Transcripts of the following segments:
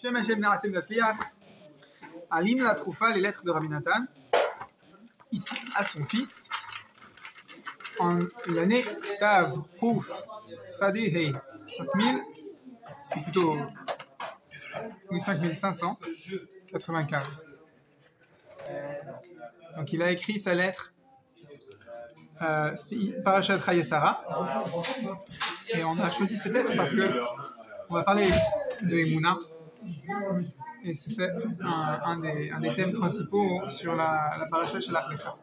Shem Hashem Narasem Nasliach, Alim la Troufa, les lettres de Rabbi Nathan, ici à son fils, en l'année Tav, Pouf, Sadeh Hei, 5000, ou plutôt 5595. Donc il a écrit sa lettre, c'était Parashat Chayesara, et on a choisi cette lettre parce que on va parler de Emouna, et c'est un des thèmes principaux sur la Parashat Shalach Lecha.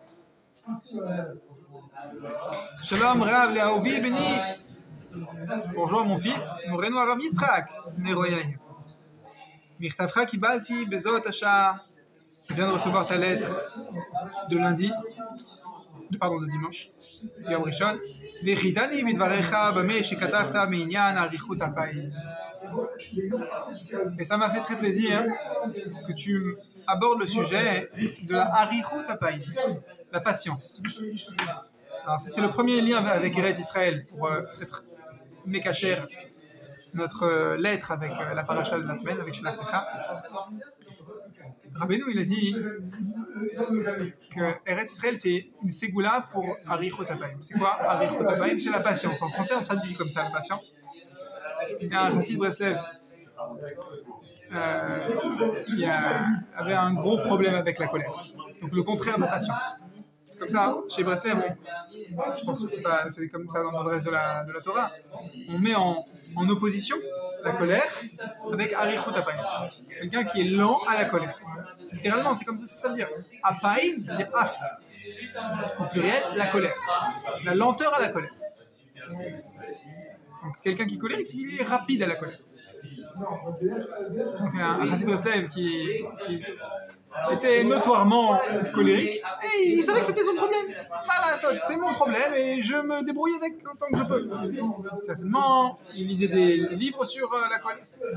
Shalom Rav Le'ahovi Beni. Bonjour mon fils, Moreno Rav Yitzchak, Neroyaï. Mirtavcha Kibalti Bezot Asha. Je viens de recevoir ta lettre de lundi, de dimanche, Yom Rishon. Vechitani bidvarecha bameh shekatavta me'inyan arichut hapa'im. Et ça m'a fait très plaisir que tu abordes le sujet de la arichut hapa'im, la patience. Alors c'est le premier lien avec Eretz Israël pour être mekacher notre lettre avec la paracha de la semaine, avec Shalach Lecha. Rabbeinu, il a dit que Eretz Israël, c'est une ségoula pour Arichut Hapa'im. C'est quoi Arichut Hapa'im? C'est la patience. En français, on traduit comme ça, la patience. Il y a un chassid Breslev qui avait un gros problème avec la colère. Donc le contraire de la patience. C'est comme ça, chez Breslev, je pense que c'est comme ça dans le reste de la Torah. On met en opposition la colère avec Arichut Hapa'im. Quelqu'un qui est lent à la colère. Littéralement, c'est comme ça, ça veut dire Hapa'im, ça veut dire Af. Au pluriel, la colère. La lenteur à la colère. Donc, quelqu'un qui est colérique, c'est qu'il est rapide à la colère. Donc, un chassid Breslev qui était notoirement colérique, et il savait que c'était son problème. Voilà, c'est mon problème et je me débrouille avec autant que je peux. Certainement, il lisait des livres sur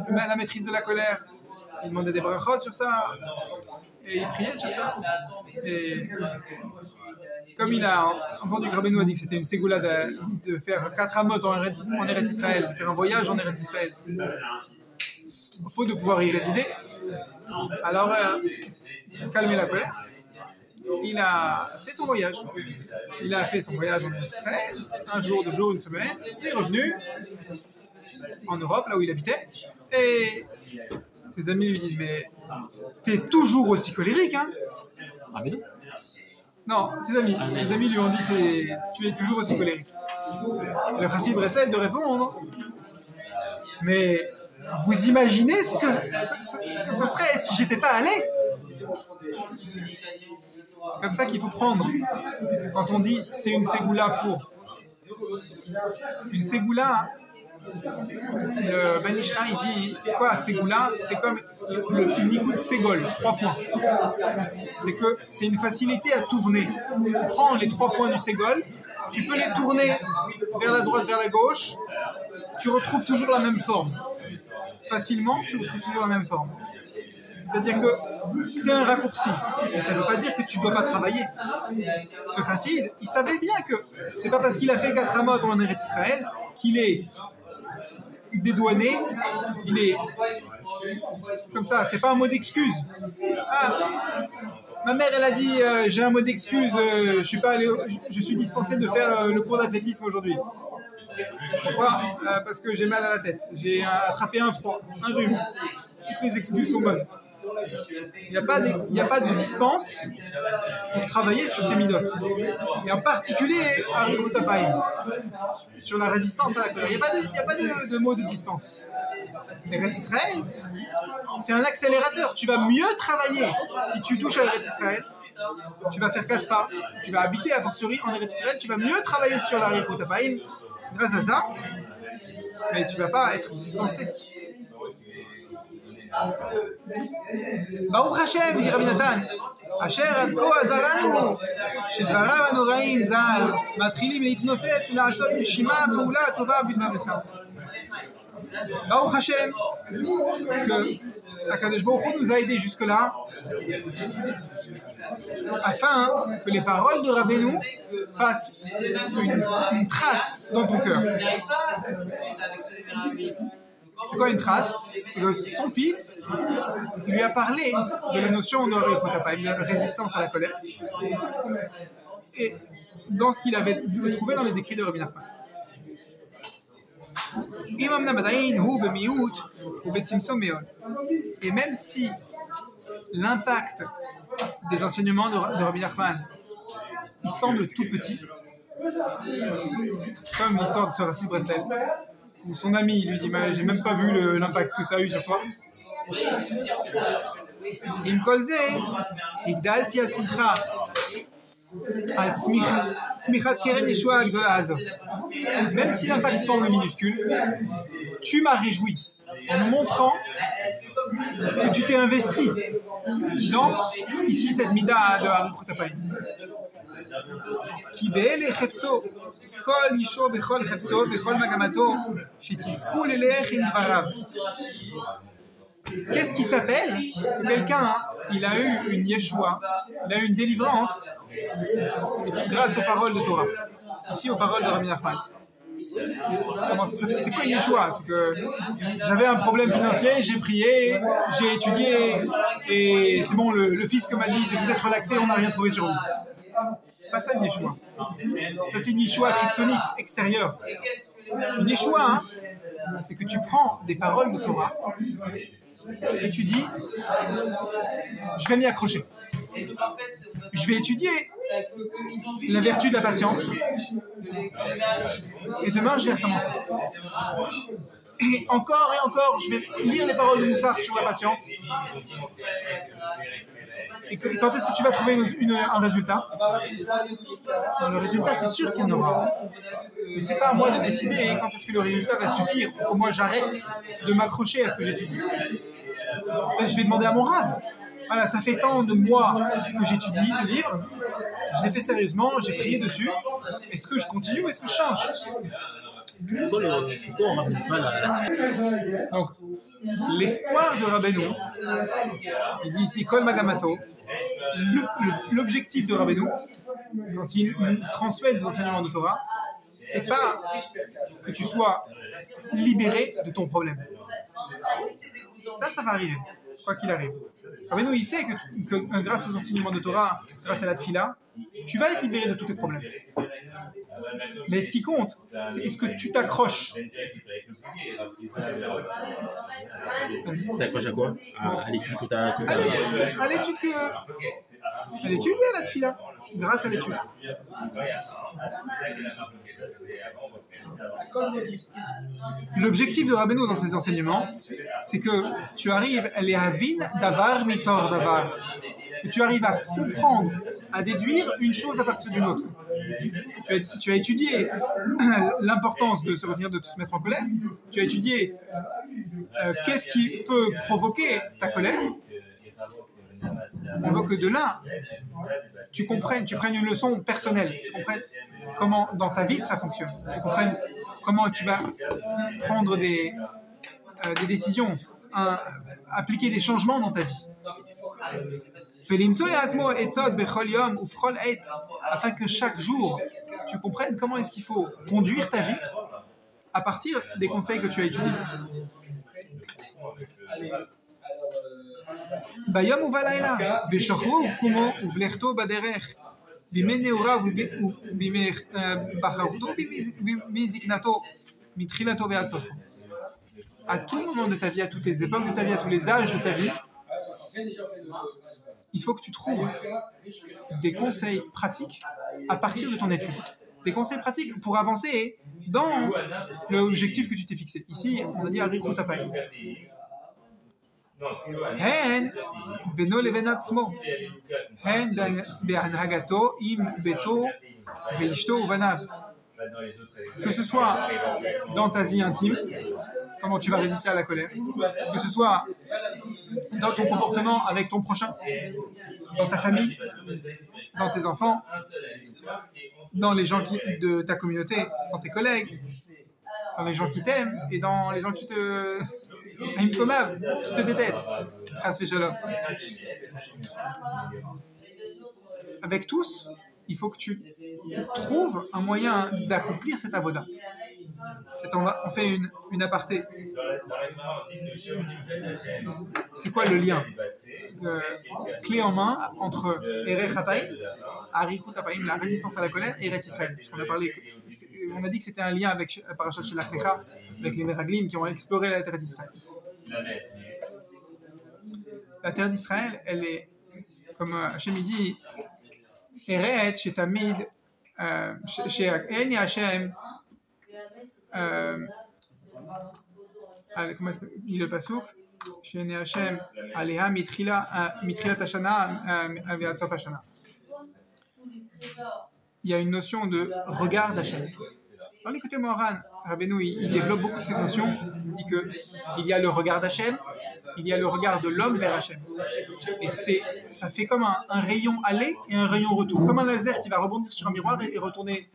la maîtrise de la colère, il demandait des brachot sur ça, et il priait sur ça. Et comme il a entendu que Rabbeinu a dit que c'était une ségoula de faire 4 amot en Eretz Israël, de faire un voyage en Eretz Israël, faute de pouvoir y résider, alors pour calmer la colère, il a fait son voyage. Il a fait son voyage en Eretz Israël, un jour, 2 jours, une semaine. Il est revenu en Europe, là où il habitait, et ses amis lui disent: mais t'es toujours aussi colérique, hein? Ah mais non. Non, ses amis lui ont dit: tu es toujours aussi colérique. Et le chassid Breslev de répondre: mais vous imaginez ce que ce serait si j'étais pas allé? C'est comme ça qu'il faut prendre. Quand on dit c'est une ségoula pour. Une ségoula, le Ben Ishra, il dit, c'est quoi ségoula? C'est comme le nigout ségol, 3 points. C'est que c'est une facilité à tourner. Tu prends les 3 points du ségol, tu peux les tourner vers la droite, vers la gauche, tu retrouves toujours la même forme. Facilement, tu retrouves toujours la même forme. C'est-à-dire que c'est un raccourci. Et ça ne veut pas dire que tu ne dois pas travailler. Ce chassid, il savait bien que c'est pas parce qu'il a fait 4 amot en Eretz Israël qu'il est dédouané, il est comme ça, c'est pas un mot d'excuse. Ah, ma mère, elle a dit j'ai un mot d'excuse, je suis dispensé de faire le cours d'athlétisme aujourd'hui. Pourquoi? Parce que j'ai mal à la tête, j'ai attrapé un froid, un rhume. Toutes les excuses sont bonnes. Il n'y a pas de dispense pour travailler sur tes midotes. Et en particulier Arichut Hapa'im, sur la résistance à la colère. Il n'y a pas de mot de dispense. Eretz Israël, c'est un accélérateur. Tu vas mieux travailler si tu touches à Eretz Israël. Tu vas faire 4 pas. Tu vas habiter a fortiori en Eretz Israël. Tu vas mieux travailler sur la Arichut Hapa'im grâce à ça. Mais tu ne vas pas être dispensé. Baruch Hashem, dit Rabbi Nathan, Asher adko azaranu, shedvarav anoraim zal, matchilim להתנוצץ לעשות רשימה פעולה טובה בדבריך. Baruch Hashem, que Akadosh Baruch Hu nous a aidés jusque-là, afin que les paroles de Rabbeinu fassent une trace dans ton cœur. C'est quoi une trace? C'est que son fils lui a parlé de la notion de résistance à la colère, et dans ce qu'il avait trouvé dans les écrits de Rabbi Nachman. Et même si l'impact des enseignements de Rabbi Nachman, il semble tout petit, comme l'histoire de ce Rassi de Breslev, où son ami lui dit « j'ai même pas vu l'impact que ça a eu sur toi ». Im kol ze, igdalti hasimcha al tzmichat keren Yeshua agdola hazot. Même si l'impact semble minuscule, tu m'as réjoui en me montrant que tu t'es investi dans ici cette mida de Harikut Apayim. כי באלה חפצו, כל אישו בכל חפצו, בכל מגמתו, שתזכו ללך עם דבריו. Qu'est-ce qui s'appelle que quelqu'un, il a eu une Yeshua, il a eu une délivrance grâce aux paroles de Torah, ici aux paroles de Rabbi Nachman. C'est quoi une Yeshua? C'est que j'avais un problème financier, j'ai prié, j'ai étudié, et c'est bon, le fisc m'a dit, vous êtes relaxé, on n'a rien trouvé sur vous. C'est pas ça une Yeshua. Ça c'est une Yeshua chitzonite, extérieure. Une Yeshua, hein, c'est que tu prends des paroles de Torah et tu dis, je vais m'y accrocher. Je vais étudier la vertu de la patience. Et demain, je vais recommencer. Et encore, je vais lire les paroles de Moussar sur la patience. Et quand est-ce que tu vas trouver un résultat? Le résultat, c'est sûr qu'il y en aura. Mais c'est pas à moi de décider quand est-ce que le résultat va suffire pour que moi j'arrête de m'accrocher à ce que j'étudie. Peut-être je vais demander à mon rave. Voilà, ça fait tant de mois que j'étudie ce livre, je l'ai fait sérieusement, j'ai prié dessus. Est-ce que je continue ou est-ce que je change? Donc, l'espoir de Rabbeinu, il dit ici Kol Magamato, l'objectif de Rabbeinu, quand il transmet des enseignements de Torah, c'est pas que tu sois libéré de ton problème. Ça va arriver, quoi qu'il arrive. Rabbeinu, il sait que grâce aux enseignements de Torah, grâce à la tfila, tu vas être libéré de tous tes problèmes. Mais ce qui compte, c'est est-ce que tu t'accroches? T'accroches à quoi? À l'étude que t'as... À l'étude et à la tfila, grâce à l'étude. L'objectif de Rabbeinu dans ses enseignements, c'est que tu arrives à l'ehavin davar mitor davar. Que tu arrives à comprendre, à déduire une chose à partir d'une autre. Tu as étudié l'importance de se retenir, de se mettre en colère. Tu as étudié qu'est-ce qui peut provoquer ta colère. On veut que de là, tu prennes une leçon personnelle. Tu comprennes comment dans ta vie ça fonctionne. Tu comprennes comment tu vas prendre des décisions, appliquer des changements dans ta vie. Afin que chaque jour, tu comprennes comment est-ce qu'il faut conduire ta vie à partir des conseils que tu as étudiés. Bayom uvalayla, b'shachro uvkumo uvlechto baderech, bimei neura bimei bacharto bimiziknato, mitrilato ve'ad sofo. À tout moment de ta vie, à toutes les époques de ta vie, à tous les âges de ta vie, il faut que tu trouves des conseils pratiques à partir de ton étude. Des conseils pratiques pour avancer dans l'objectif que tu t'es fixé. Ici, on a dit Harikut Apayim. Hen beno leben atzmo, hen be'anhagato im beto ve'ishto uvanav. Que ce soit dans ta vie intime, comment tu vas résister à la colère, que ce soit dans ton comportement avec ton prochain, dans ta famille, dans tes enfants, dans les gens de ta communauté, dans tes collègues, dans les gens qui t'aiment et dans les gens qui te détestent. Avec tous, il faut que tu trouves un moyen d'accomplir cette avoda. On fait une aparté. C'est quoi le lien clé en main entre Erech Hapaim, Arichut Hapaim, la résistance à la colère, et Eretz Israël? On a dit que c'était un lien avec Parashat Shelach Lecha, avec les Meraglim qui ont exploré la terre d'Israël. La terre d'Israël, elle est, comme Hachem dit, Eretz Shetamid, She'en Hashem, comment est-ce qu'il dit le pasuk? She'en Hashem, Aleha Mitrilat Hashana, Ve'ad Sof Hashana. Il y a une notion de regard d'Hachem. Dans l'écouté Moharan, Rabbeinu, il développe beaucoup de cette notion. Il dit qu'il y a le regard d'Hachem, il y a le regard de l'homme vers Hachem. Et ça fait comme un rayon aller et un rayon retour. Comme un laser qui va rebondir sur un miroir et retourner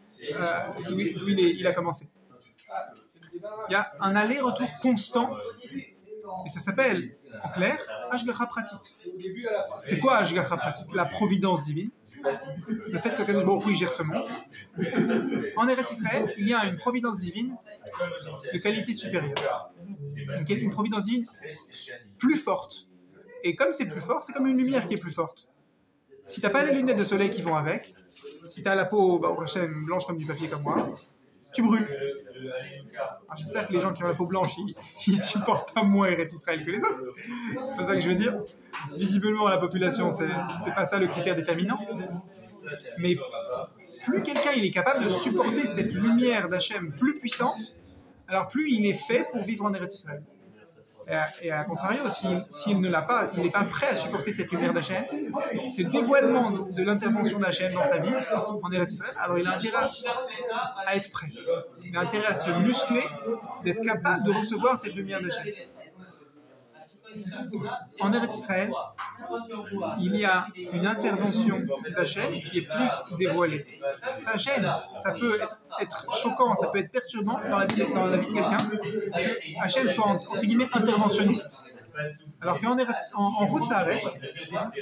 d'où il a commencé. Il y a un aller-retour constant. Et ça s'appelle, en clair, Hashgacha Pratit. C'est quoi Hashgacha Pratit? La providence divine. Le fait que Kadosh Baruch Hu gère ce monde. En Eretz Israël, il y a une providence divine de qualité supérieure. Une providence divine plus forte. Et comme c'est plus fort, c'est comme une lumière qui est plus forte. Si tu n'as pas les lunettes de soleil qui vont avec, si tu as la peau blanche comme du papier comme moi, tu brûles. Alors, j'espère que les gens qui ont la peau blanche, ils supportent pas moins Eretz Israël que les autres. C'est pas ça que je veux dire. Visiblement, la population, c'est pas ça le critère déterminant. Mais plus quelqu'un il est capable de supporter cette lumière d'Hachem plus puissante, alors plus il est fait pour vivre en Eretz Israël. Et à contrario, s'il ne l'a pas, il n'est pas prêt à supporter cette lumière d'Hachem, ce dévoilement de l'intervention d'Hachem dans sa vie en Eretz Israël, alors il a intérêt à être prêt. Il a intérêt à se muscler, d'être capable de recevoir cette lumière d'Hachem. En Eretz Israël, il y a une intervention d'Hachem qui est plus dévoilée. Ça gêne, ça peut être choquant, ça peut être perturbant dans la vie de quelqu'un que Hachem soit entre guillemets interventionniste. Alors qu'en Routz Haaretz,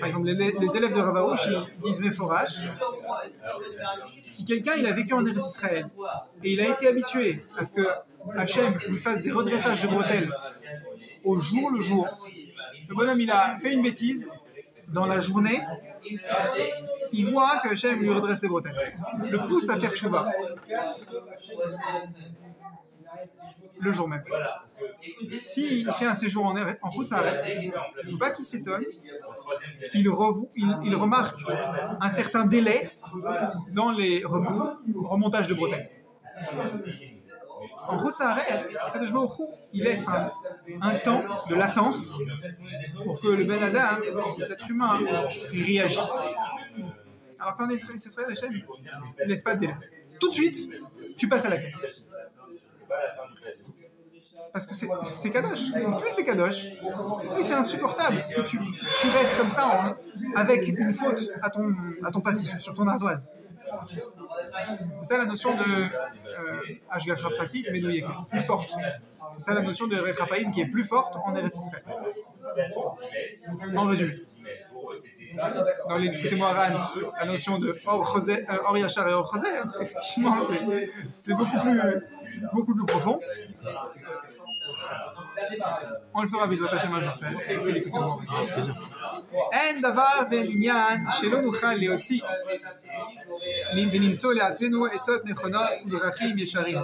par exemple les élèves de Rav Arush, ils disent Meforash, si quelqu'un il a vécu en Eretz Israël et il a été habitué à ce que Hachem lui fasse des redressages de bretelles au jour le jour, le bonhomme il a fait une bêtise dans la journée, il voit que Hachem lui redresse les bretelles, le pousse à faire tchouva le jour même. S'il fait un séjour en Routz Haaretz, il ne faut pas qu'il s'étonne qu'il remarque un certain délai dans les remontages de bretelles. En Routz Haaretz, Kadosh Baruch Hu, il laisse un temps de latence pour que le Ben Adam, l'être humain, réagisse. Alors qu'en Israël, Hachem ne laisse pas de délai. Tout de suite, tu passes à la caisse. Parce que c'est kadosh. Plus c'est kadosh, plus c'est insupportable que tu restes comme ça avec une faute à ton passif, sur ton ardoise. C'est ça la notion de Hashgacha Pratit, mais qui est plus forte. C'est ça la notion de Erech Hapaim qui est plus forte en Eretz Israël. En résumé. Dans l'écouté Moharan, la notion de Or Yachar et Or Chosé, effectivement, c'est beaucoup plus profond. On le fera Bezrat Hashem un jour, c'est l'écouté Moharan. En davar ben inyan shelo nuchal leotzi ונמצוא לעצמנו עצות נכונות ודרכים ישרים.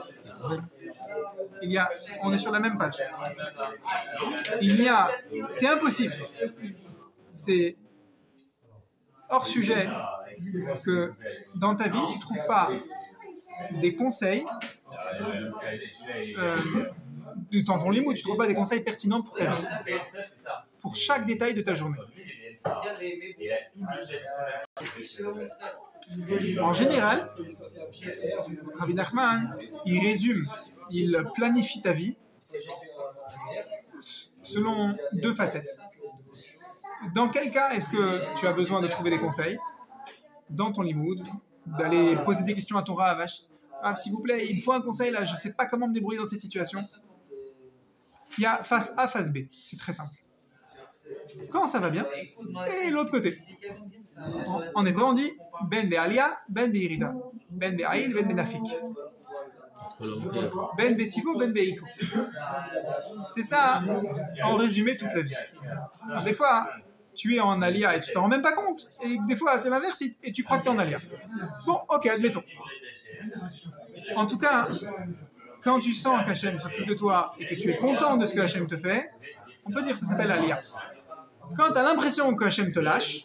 On est sur la même page. C'est impossible. C'est hors sujet que dans ta vie, tu ne trouves pas des conseils dans ton limoud, tu ne trouves pas des conseils pertinents pour ta vie, pour chaque détail de ta journée. En général, Rabbi Nachman, il planifie ta vie selon deux facettes. Dans quel cas est-ce que tu as besoin de trouver des conseils dans ton limoud, d'aller poser des questions à ton Rav, s'il vous plaît, il me faut un conseil là, je ne sais pas comment me débrouiller dans cette situation. Il y a face A, face B, c'est très simple. Quand ça va bien, et l'autre côté. En hébreu, on dit Ben Be'alia, Ben Be'irida, Ben Be'ail, Ben Be'nafik. Volontaire. Ben Betivo, Ben Beiko. C'est ça, en résumé, toute la vie. Alors, des fois, tu es en alia et tu t'en rends même pas compte. Et des fois, c'est l'inverse et tu crois que tu es en alia. Bon, ok, admettons. En tout cas, quand tu sens qu'Hachem s'occupe de toi et que tu es content de ce que Hachem te fait, on peut dire que ça s'appelle alia. Quand tu as l'impression que Hachem te lâche,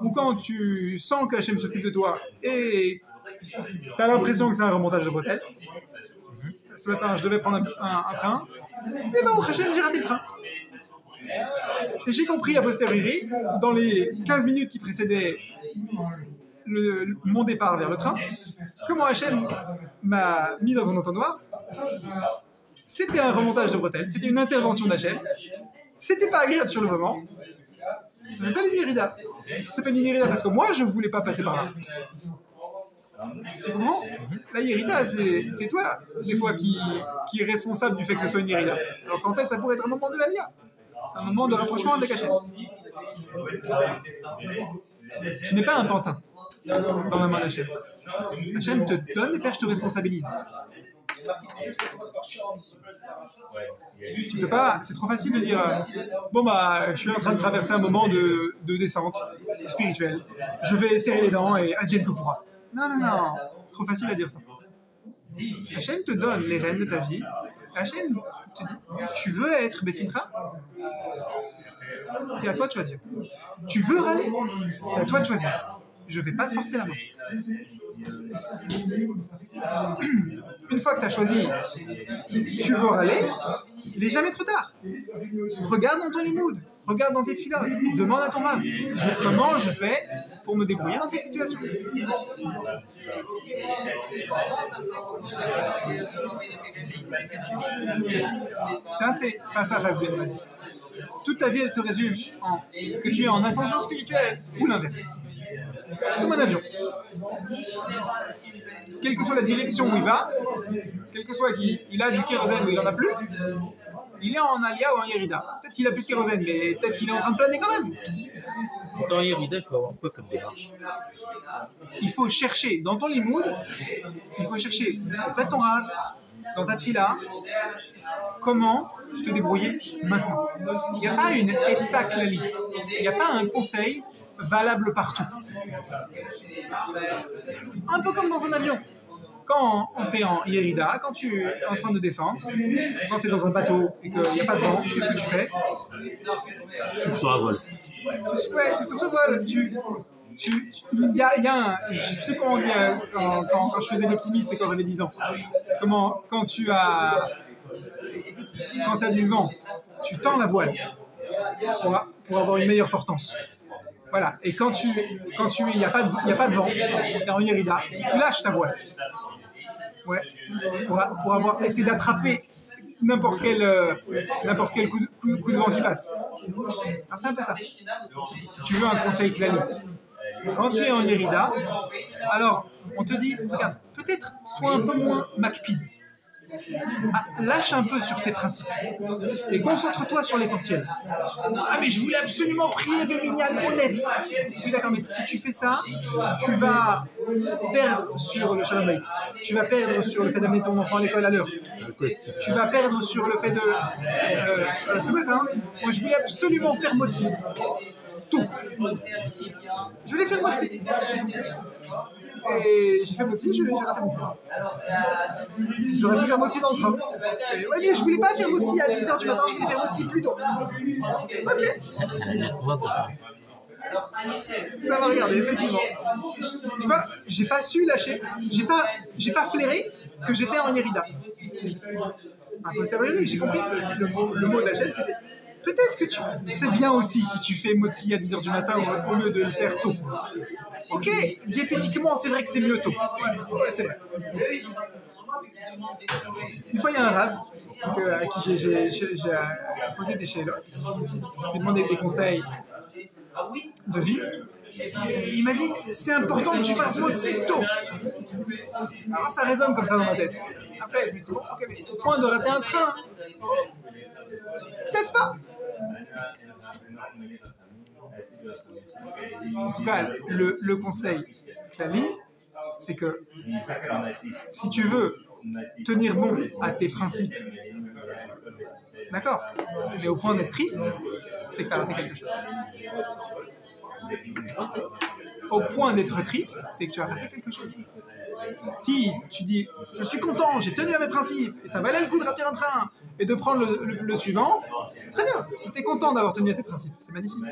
ou quand tu sens que Hachem s'occupe de toi et tu as l'impression que c'est un remontage de bretelles, ce matin je devais prendre un train, et ben au Hachem j'ai raté le train. Et j'ai compris a posteriori, dans les 15 minutes qui précédaient mon départ vers le train, comment Hachem m'a mis dans un entonnoir. C'était un remontage de bretelles, c'était une intervention d'Hachem. C'était pas agréable sur le moment. Ça s'appelle une irrida. Ça s'appelle une irrida parce que moi, je voulais pas passer par là. Tu comprends? La irrida, c'est toi, des fois, qui est responsable du fait que ce soit une irrida. Alors qu'en fait, ça pourrait être un moment de l'alia. Un moment de rapprochement avec Hachem. Tu n'es pas un pantin dans la main d'Hachem. Hachem te donne et je te responsabilise. Tu peux pas, c'est trop facile de dire bon bah je suis en train de traverser un moment de descente spirituelle, je vais serrer les dents et advienne que pourra. Non, trop facile à dire ça. Hachem te donne les rênes de ta vie. Hachem te dit tu veux être Bessimcha, c'est à toi de choisir. Tu veux râler, c'est à toi de choisir. Je vais pas te forcer la main. Une fois que tu as choisi, tu veux râler, il n'est jamais trop tard. Regarde dans ton limoud, regarde dans tes tfilotes, demande à ton rab comment je fais pour me débrouiller dans cette situation. Ça, c'est face à face, Ben m'a dit. Toute ta vie, elle se résume en est-ce que tu es en ascension spirituelle ou l'inverse. Comme un avion. Quelle que soit la direction où il va, quel que soit qu'il a du kérosène ou il n'en a plus, il est en alia ou en yerida. Peut-être qu'il n'a plus de kérosène, mais peut-être qu'il est en train de planer quand même. Dans yerida, il faut avoir quoi comme démarche? Il faut chercher dans ton limoud, il faut chercher auprès de ton rav, dans ta tfila, comment te débrouiller maintenant. Il n'y a pas une etza klalit, il n'y a pas un conseil valable partout. Un peu comme dans un avion. Quand tu es en Yerida, quand tu es en train de descendre, quand tu es dans un bateau et qu'il n'y a pas de vent, qu'est-ce que tu fais? Tu souffles sur un vol. Ouais, tu souffles sur un vol. Il y a un... Je sais comment on dit quand je faisais l'optimiste et quand j'avais 10 ans. Quand tu as du vent, tu tends la voile pour avoir une meilleure portance. Voilà. Et quand il n'y a pas de vent, tu es en Yerida, tu lâches ta voile. Ouais. Pour avoir essayé d'attraper n'importe quel coup de vent qui passe. Alors c'est un peu ça. Si tu veux un conseil clair. Quand tu es en Yerida, alors on te dit, regarde, peut-être sois un peu moins Macpid. Lâche un peu sur tes principes et concentre-toi sur l'essentiel. Ah mais je voulais absolument prier Béminian honnête. Oui d'accord, mais si tu fais ça, tu vas perdre sur le Shalom Bayit. Tu vas perdre sur le fait d'amener ton enfant à l'école à l'heure. Tu vas perdre sur le fait de... ce matin, moi je voulais absolument faire moti. Tout. Je voulais faire moti. Et j'ai fait moti, j'ai raté mon train. J'aurais pu faire moti dans le train. Et ouais, mais je voulais pas faire moti à 10h du matin, je voulais faire moti plus tôt. Ok. Ça va regarder, effectivement. Tu vois, j'ai pas su lâcher, j'ai pas flairé que j'étais en Yerida. Un peu sérieux, j'ai compris le mot d'Hachem, c'était peut-être que c'est bien aussi si tu fais moti à 10h du matin au lieu de le faire tôt. Ok, diététiquement, c'est vrai que c'est mieux tôt. Ouais, c'est vrai. Une fois, il y a un rave à qui j'ai posé des chélotes. Je lui ai demandé des conseils de vie. Et il m'a dit, c'est important que tu fasses moti tôt. Alors ça résonne comme ça dans ma tête. Après, je me suis dit, bon, ok, mais au point de rater un train, peut-être pas. En tout cas, le conseil Clali, c'est que si tu veux tenir bon à tes principes, d'accord, mais au point d'être triste, c'est que tu as raté quelque chose. Au point d'être triste, c'est que tu as raté quelque chose. Si tu dis « je suis content, j'ai tenu à mes principes, et ça valait le coup de rater un train, et de prendre le suivant », très bien, si tu es content d'avoir tenu à tes principes, c'est magnifique.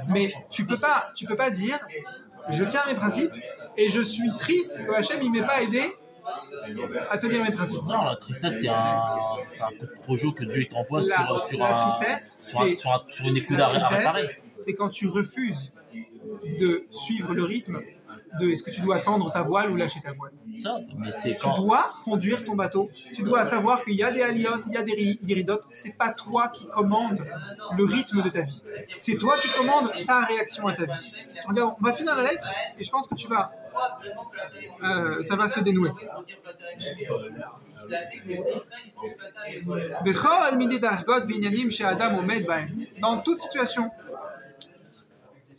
Mais tu peux pas dire « je tiens à mes principes, et je suis triste que Hachem il m'ait pas aidé à tenir mes principes ». Non, la tristesse, c'est un coup de projo que Dieu t'envoie sur une écoute à réparer. C'est quand tu refuses de suivre le rythme de est-ce que tu dois tendre ta voile ou lâcher ta voile. Ça, mais c'est tu dois conduire ton bateau. Tu dois savoir qu'il y a des aliotes, il y a des iridotes. C'est pas toi qui commande le rythme de ta vie. C'est toi qui commandes ta réaction à ta vie. Regarde, on va finir la lettre et je pense que ça va se dénouer. Dans toute situation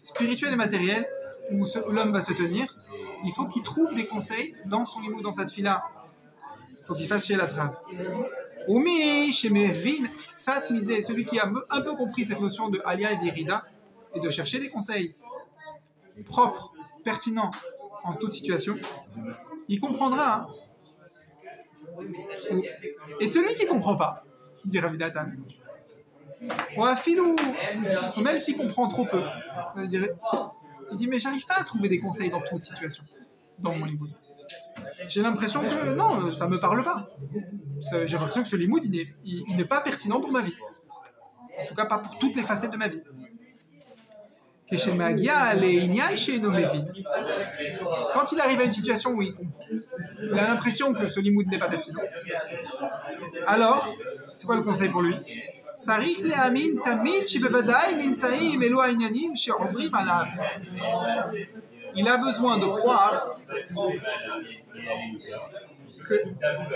spirituelle et matérielle où l'homme va se tenir, il faut qu'il trouve des conseils dans son limou, dans sa tfila. Il faut qu'il fasse chez la trave. Oumi, chez Mervin, Tsat Misé, celui qui a un peu compris cette notion de Alia et d'Irida, et de chercher des conseils propres, pertinents, en toute situation, il comprendra. Et celui qui ne comprend pas, dit Rav Natan, ou à filou, même s'il comprend trop peu, il dit mais j'arrive pas à trouver des conseils dans toute situation dans mon limoud. J'ai l'impression que non, ça me parle pas. J'ai l'impression que ce limoud il n'est pas pertinent pour ma vie. En tout cas pas pour toutes les facettes de ma vie. Quand il arrive à une situation où il a l'impression que ce limoud n'est pas pertinent, alors c'est quoi le conseil pour lui? Il a besoin de croire que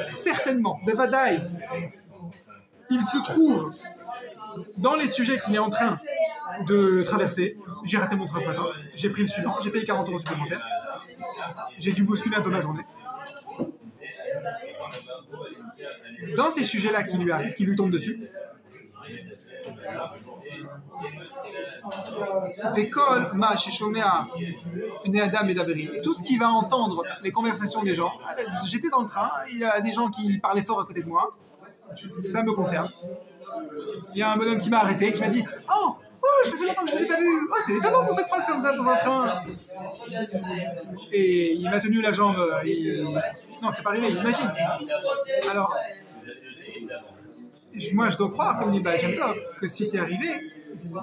certainement, bevadaï, il se trouve dans les sujets qu'il est en train de traverser. J'ai raté mon train ce matin, j'ai pris le suivant, j'ai payé 40 € supplémentaires, j'ai dû bousculer un peu ma journée. Dans ces sujets-là qui lui arrivent, qui lui tombent dessus, et tout ce qui va entendre les conversations des gens. J'étais dans le train, il y a des gens qui parlaient fort à côté de moi, ça me concerne. Il y a un bonhomme qui m'a arrêté, qui m'a dit « Oh, ça fait longtemps que je ne vous ai pas vu, c'est étonnant qu'on se croise comme ça dans un train !» Et il m'a tenu la jambe, non c'est pas arrivé, imagine. Alors, moi je dois croire, comme dit Baal Tov, que si c'est arrivé,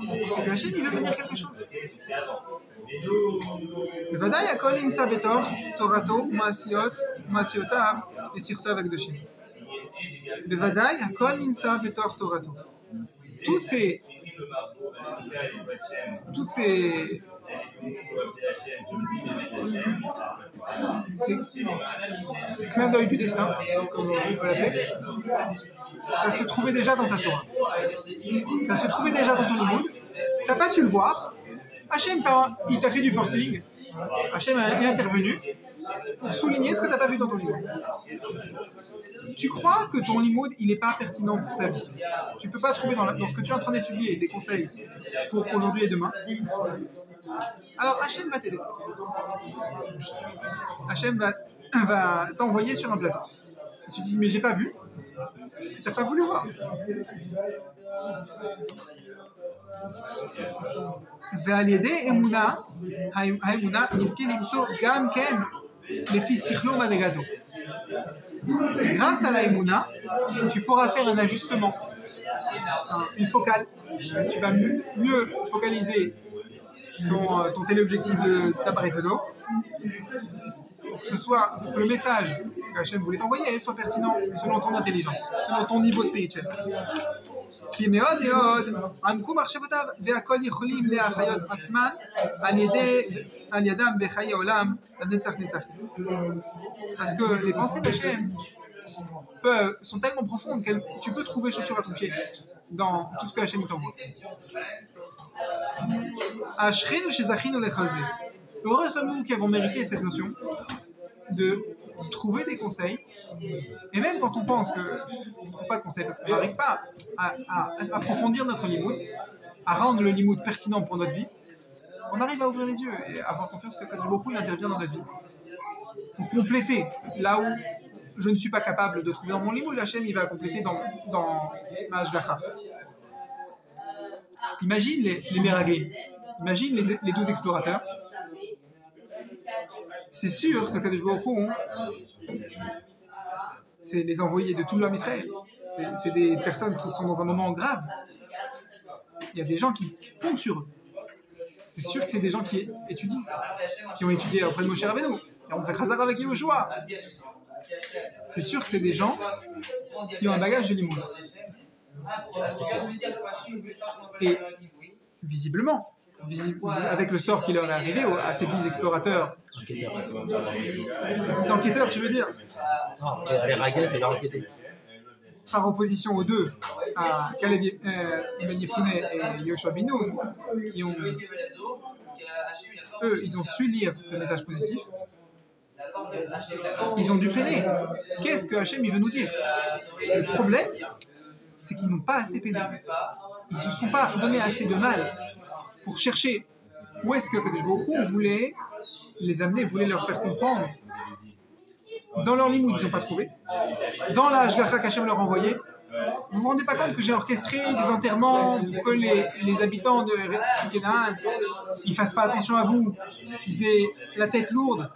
c'est que Hachem il veut me dire quelque chose. Vadaï akol imsa betor torato maasiota et sirtav akdoshim. Vadaï akol imsa betor torato. Toutes ces clins d'œil du destin, comme on peut l'appeler, ça se trouvait déjà dans ta Torah. Ça se trouvait déjà dans ton limoud. Tu n'as pas su le voir. Hachem, il t'a fait du forcing. Hachem est intervenu pour souligner ce que tu n'as pas vu dans ton limoud. Tu crois que ton limoud, il n'est pas pertinent pour ta vie. Tu ne peux pas trouver dans ce que tu es en train d'étudier des conseils pour aujourd'hui et demain. Alors Hachem va t'aider. Hachem va t'envoyer sur un plateau. Et tu te dis, mais j'ai pas vu. C'est parce que tu n'as pas voulu voir. Grâce à la Emouna, tu pourras faire un ajustement, une focale. Tu vas mieux focaliser ton téléobjectif d'appareil photo pour que le message que Hachem voulait t'envoyer soit pertinent selon ton intelligence, selon ton niveau spirituel. Parce que les pensées d'Hachem sont tellement profondes que tu peux trouver chaussure à ton pied dans tout ce que Hachem t'envoie. Heureux sommes-nous qui avons mérité cette notion de trouver des conseils Et même quand on pense qu'on ne trouve pas de conseils, parce qu'on n'arrive pas à approfondir notre limoud, à rendre le limoud pertinent pour notre vie, on arrive à ouvrir les yeux et à avoir confiance que Kadosh Baruch Hu, il intervient dans notre vie. Pour compléter, là où je ne suis pas capable de trouver dans mon limoud, Hachem, il va compléter dans ma Hashgacha. Imagine les Meraglim, imagine les 12 explorateurs. C'est sûr que Kadosh Baruch Hu, c'est les envoyés de tout l'homme Israël. C'est des personnes qui sont dans un moment grave. Il y a des gens qui comptent sur eux. C'est sûr que c'est des gens qui étudient, qui ont étudié auprès de Moshe Rabbeinu. Et on fait Chazar avec Yehoshua. C'est sûr que c'est des gens qui ont un bagage de limoud. Et visiblement, avec le sort qui leur est arrivé à ces 10 explorateurs, ces 10 enquêteurs, tu veux dire? Non, les raguets, c'est leur enquêter. Par opposition aux deux, à Kalev Ben Yefune et Yoshua bin Nun, qui ont, eux, ils ont su lire le message positif. Ils ont dû peiner. Qu'est-ce que Hachem il veut nous dire? Le problème, c'est qu'ils n'ont pas assez peiné. Ils ne se sont pas donné assez de mal pour chercher où est-ce que Kadosh Baruch Hu voulait les amener, voulait leur faire comprendre. Dans leur limoud, ils n'ont pas trouvé. Dans la Hashgacha qu'Hachem leur envoyait, vous ne vous rendez pas compte que j'ai orchestré des enterrements pour que les habitants de Eretz Canaan ne fassent pas attention à vous, qu'ils aient la tête lourde,